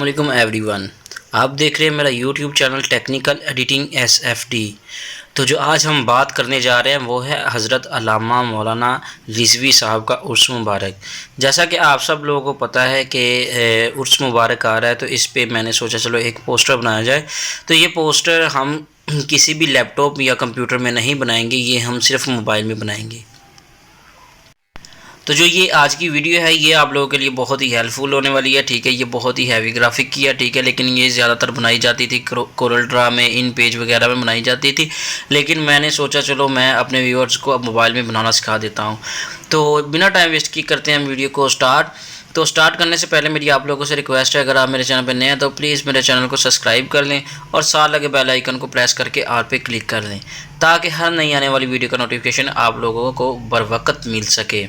अस्सलामुअलैकुम एवरीवन। आप देख रहे हैं मेरा YouTube channel technical editing SFD। तो जो आज हम बात करने जा रहे हैं वो है हज़रत अल्लामा मौलाना रिज़वी साहब का उर्स मुबारक। जैसा कि आप सब लोगों को पता है कि उर्स मुबारक आ रहा है, तो इस पे मैंने सोचा चलो एक पोस्टर बनाया जाए। तो ये पोस्टर हम किसी भी लैपटॉप या कंप्यूटर में नहीं बनाएंगे, ये हम सिर्फ मोबाइल में बनाएंगे। तो जो ये आज की वीडियो है ये आप लोगों के लिए बहुत ही हेल्पफुल होने वाली है। ठीक है, ये बहुत ही हैवी ग्राफिक की है। ठीक है, लेकिन ये ज़्यादातर बनाई जाती थी कोरल ड्रा में, इन पेज वगैरह में बनाई जाती थी। लेकिन मैंने सोचा चलो मैं अपने व्यूअर्स को अब मोबाइल में बनाना सिखा देता हूँ। तो बिना टाइम वेस्ट किए करते हैं हम वीडियो को स्टार्ट। तो स्टार्ट करने से पहले मेरी आप लोगों से रिक्वेस्ट है, अगर आप मेरे चैनल पर नए हैं तो प्लीज़ मेरे चैनल को सब्सक्राइब कर लें और साथ लगे बेल आइकन को प्रेस करके ऑल पे क्लिक कर लें, ताकि हर नई आने वाली वीडियो का नोटिफिकेशन आप लोगों को बर वक्त मिल सके।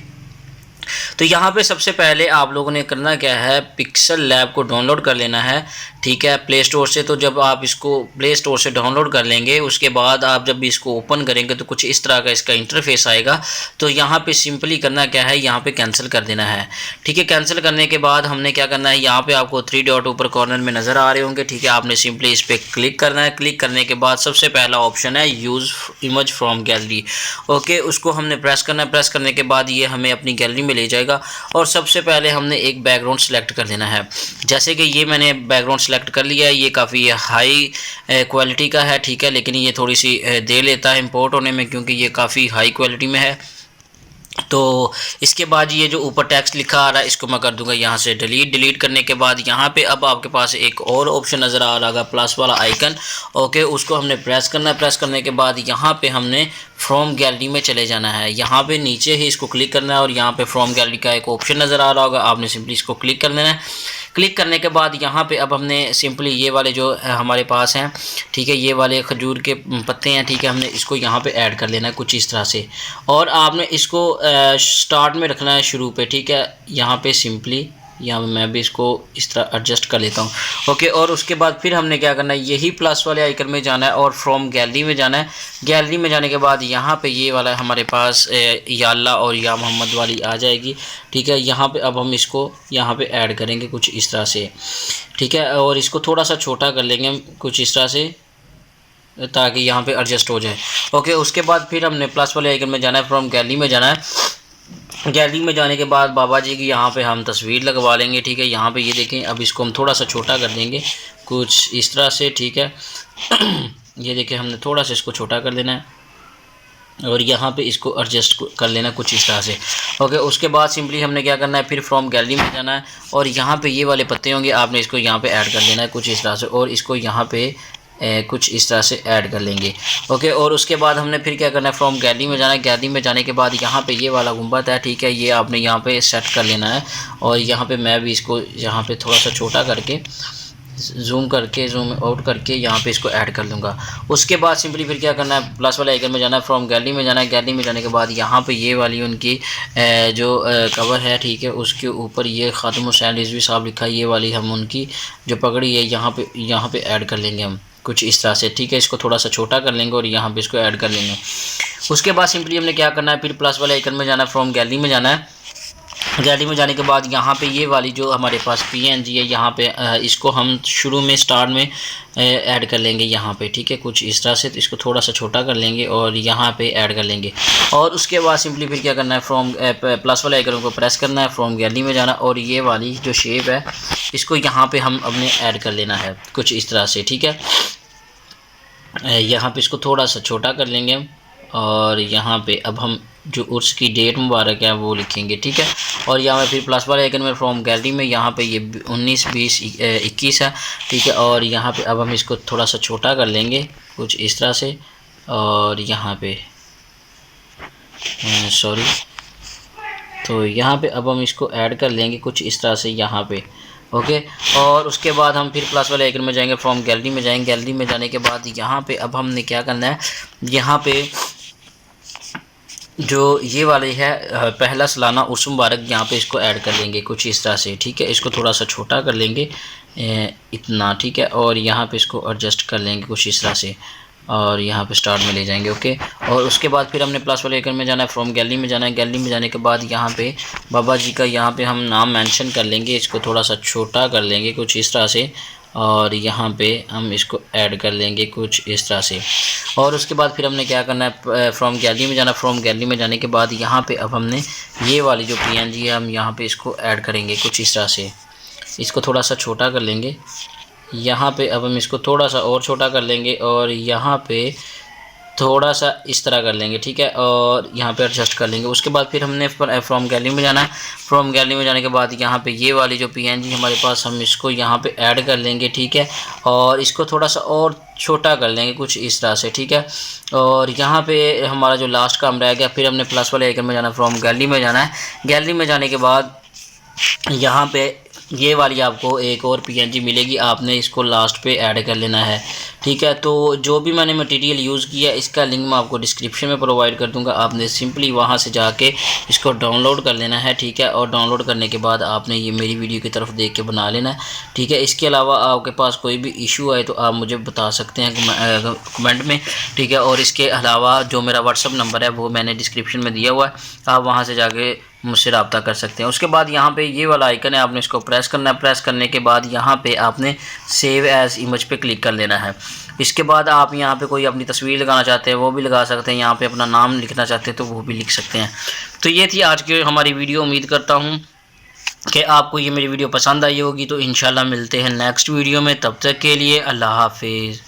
तो यहाँ पे सबसे पहले आप लोगों ने करना क्या है, पिक्सल लैब को डाउनलोड कर लेना है। ठीक है, प्ले स्टोर से। तो जब आप इसको प्ले स्टोर से डाउनलोड कर लेंगे, उसके बाद आप जब भी इसको ओपन करेंगे तो कुछ इस तरह का इसका इंटरफेस आएगा। तो यहाँ पे सिंपली करना क्या है, यहाँ पे कैंसिल कर देना है। ठीक है, कैंसिल करने के बाद हमने क्या करना है, यहाँ पे आपको 3 डॉट ऊपर कॉर्नर में नज़र आ रहे होंगे। ठीक है, आपने सिंपली इस पर क्लिक करना है। क्लिक करने के बाद सबसे पहला ऑप्शन है use image from gallery. Okay, उसको हमने प्रेस करना है। प्रेस करने के बाद ये हमें अपनी गैलरी में ले जाएगा और सबसे पहले हमने एक बैकग्राउंड सेलेक्ट कर लेना है। जैसे कि ये मैंने बैकग्राउंड सेलेक्ट कर लिया है। ये काफ़ी हाई क्वालिटी का है। ठीक है, लेकिन ये थोड़ी सी दे लेता है इंपोर्ट होने में, क्योंकि ये काफ़ी हाई क्वालिटी में है। तो इसके बाद ये जो ऊपर टेक्स्ट लिखा आ रहा है इसको मैं कर दूंगा यहाँ से डिलीट। डिलीट करने के बाद यहाँ पे अब आपके पास एक और ऑप्शन नज़र आ रहा होगा, प्लस वाला आइकन। ओके, उसको हमने प्रेस करना है। प्रेस करने के बाद यहाँ पे हमने फ्रॉम गैलरी में चले जाना है। यहाँ पे नीचे ही इसको क्लिक करना है और यहाँ पे फ्रॉम गैलरी का एक ऑप्शन नज़र आ रहा होगा, आपने सिंपली इसको क्लिक कर लेना है। क्लिक करने के बाद यहाँ पे अब हमने सिंपली ये वाले जो हमारे पास हैं, ठीक है, ये वाले खजूर के पत्ते हैं। ठीक है, हमने इसको यहाँ पे ऐड कर लेना है कुछ इस तरह से, और आपने इसको स्टार्ट में रखना है, शुरू पे। ठीक है, यहाँ पे सिंपली यहाँ मैं भी इसको इस तरह एडजस्ट कर लेता हूँ। ओके, और उसके बाद फिर हमने क्या करना है, यही प्लस वाले आइकन में जाना है और फ्रॉम गैलरी में जाना है। गैलरी में जाने के बाद यहाँ पे ये वाला हमारे पास या अल्लाह और या मोहम्मद वाली आ जाएगी। ठीक है, यहाँ पे अब हम इसको यहाँ पे ऐड करेंगे कुछ इस तरह से। ठीक है, और इसको थोड़ा सा छोटा कर लेंगे कुछ इस तरह से, ताकि यहाँ पे एडजस्ट हो जाए। ओके, उसके बाद फिर हमने प्लस वाले आइकन में जाना है, फ्रॉम गैलरी में जाना है। गैलरी में जाने के बाद बाबा जी की यहाँ पे हम तस्वीर लगवा लेंगे। ठीक है, यहाँ पे ये देखें, अब इसको हम थोड़ा सा छोटा कर देंगे कुछ इस तरह से। ठीक है ये देखें, हमने थोड़ा सा इसको छोटा कर देना है और यहाँ पे इसको एडजस्ट कर लेना कुछ इस तरह से। ओके, उसके बाद सिंपली हमने क्या करना है, फिर फ्रॉम गैलरी में जाना है और यहाँ पे ये वाले पत्ते होंगे, आपने इसको यहाँ पे ऐड कर लेना है कुछ इस तरह से, और इसको यहाँ पे कुछ इस तरह से ऐड कर लेंगे। ओके, और उसके बाद हमने फिर क्या करना है, फ्रॉम गैलरी में जाना है। गैलरी में जाने के बाद यहाँ पे ये वाला गुंबद है, ठीक है, ये आपने यहाँ पे सेट कर लेना है और यहाँ पे मैं भी इसको यहाँ पे थोड़ा सा छोटा करके जूम आउट करके यहाँ पे इसको ऐड कर लूँगा। उसके बाद सिंपली फिर क्या करना है, प्लस वाले आइकन में जाना है, फ्रॉम गैलरी में जाना है। गैलरी में जाने के बाद यहाँ पे ये वाली उनकी जो कवर है, ठीक है, उसके ऊपर ये ख़ातम हुसैन रिज़वी साहब लिखा है, ये वाली हम उनकी जो पगड़ी है यहाँ पे ऐड कर लेंगे हम कुछ इस तरह से। ठीक है, इसको थोड़ा सा छोटा कर लेंगे और यहाँ पे इसको ऐड कर लेंगे। उसके बाद सिंपली हमने क्या करना है, फिर प्लस वाले आइकन में जाना है, फ्रॉम गैलरी में जाना है। गैलरी में जाने के बाद यहाँ पे ये वाली जो हमारे पास PNG है, यहाँ पे इसको हम शुरू में स्टार्ट में ऐड कर लेंगे यहाँ पे। ठीक है, कुछ इस तरह से, तो इसको थोड़ा सा छोटा कर लेंगे और यहाँ पे ऐड कर लेंगे। और उसके बाद सिंपली फिर क्या करना है, फ्रॉम प्लस वाले आइकन को प्रेस करना है, फ्रॉम गैलरी में जाना और ये वाली जो शेप है इसको यहाँ पे हम अपने ऐड कर लेना है कुछ इस तरह से। ठीक है, यहाँ पे इसको थोड़ा सा छोटा कर लेंगे और यहाँ पे अब हम जो उर्स की डेट मुबारक है वो लिखेंगे। ठीक है, और यहाँ फिर प्लस वाले आइकन में फ्रॉम गैलरी में यहाँ पे ये 19, 20, 21 है। ठीक है, और यहाँ पे अब हम इसको थोड़ा सा छोटा कर लेंगे कुछ इस तरह से और यहाँ पे सॉरी, तो यहाँ पे अब हम इसको ऐड कर लेंगे कुछ इस तरह से यहाँ पे। ओके, और उसके बाद हम फिर प्लस वाले आइकन में जाएंगे, फ्रॉम गैलरी में जाएंगे। गैलरी में जाने के बाद यहाँ पे अब हमने क्या करना है, यहाँ पे जो ये वाले है पहला सालाना उर्स मुबारक, यहाँ पे इसको ऐड कर लेंगे कुछ इस तरह से। ठीक है, इसको थोड़ा सा छोटा कर लेंगे इतना। ठीक है, और यहाँ पे इसको एडजस्ट कर लेंगे कुछ इस तरह से। और यहाँ पे स्टार्ट में ले जाएंगे। ओके, और उसके बाद फिर हमने प्लस वाले आइकन में जाना है, फ्रॉम गैलरी में जाना है। गैलरी में जाने के बाद यहाँ पे बाबा जी का यहाँ पे हम नाम मेंशन कर लेंगे, इसको थोड़ा सा छोटा कर लेंगे कुछ इस तरह से, और यहाँ पे हम इसको ऐड कर लेंगे कुछ इस तरह से। और उसके बाद फिर हमने क्या करना है, फ्रॉम गैलरी में जाना। फ्रॉम गैलरी में जाने के बाद यहाँ पे अब हमने ये वाली जो PNG है हम यहाँ पे इसको ऐड करेंगे कुछ इस तरह से। इसको थोड़ा सा छोटा कर लेंगे, यहाँ पे अब हम इसको थोड़ा सा और छोटा कर लेंगे, और यहाँ पे थोड़ा सा इस तरह कर लेंगे, ठीक है, और यहाँ पे एडजस्ट कर लेंगे। उसके बाद फिर हमने फ्रॉम गैलरी में जाना है। फ्रॉम गैलरी में जाने के बाद यहाँ पे ये वाली जो PNG हमारे पास, हम इसको यहाँ पे ऐड कर लेंगे, ठीक है, और इसको थोड़ा सा और छोटा कर लेंगे कुछ इस तरह से, ठीक है। और यहाँ पे हमारा जो लास्ट काम रह गया, फिर हमने प्लस वाले आइकन में जाना, फ्रॉम गैलरी में जाना है। गैलरी में जाने के बाद यहाँ पे ये वाली आपको एक और PNG मिलेगी, आपने इसको लास्ट पे ऐड कर लेना है, ठीक है। तो जो भी मैंने मटेरियल यूज़ किया इसका लिंक मैं आपको डिस्क्रिप्शन में प्रोवाइड कर दूंगा, आपने सिंपली वहाँ से जाके इसको डाउनलोड कर लेना है, ठीक है। और डाउनलोड करने के बाद आपने ये मेरी वीडियो की तरफ देख के बना लेना है, ठीक है। इसके अलावा आपके पास कोई भी इशू आए तो आप मुझे बता सकते हैं कमेंट में, ठीक है। और इसके अलावा जो मेरा व्हाट्सअप नंबर है वो मैंने डिस्क्रिप्शन में दिया हुआ है, आप वहाँ से जाके मुझसे रब्ता कर सकते हैं। उसके बाद यहाँ पे ये वाला आइकन है, आपने इसको प्रेस करना है। प्रेस करने के बाद यहाँ पे आपने सेव एज इमेज पे क्लिक कर लेना है। इसके बाद आप यहाँ पे कोई अपनी तस्वीर लगाना चाहते हैं वो भी लगा सकते हैं, यहाँ पे अपना नाम लिखना चाहते हैं तो वो भी लिख सकते हैं। तो ये थी आज की हमारी वीडियो। उम्मीद करता हूँ कि आपको ये मेरी वीडियो पसंद आई होगी। तो इंशाल्लाह मिलते हैं नेक्स्ट वीडियो में, तब तक के लिए अल्लाह हाफिज़।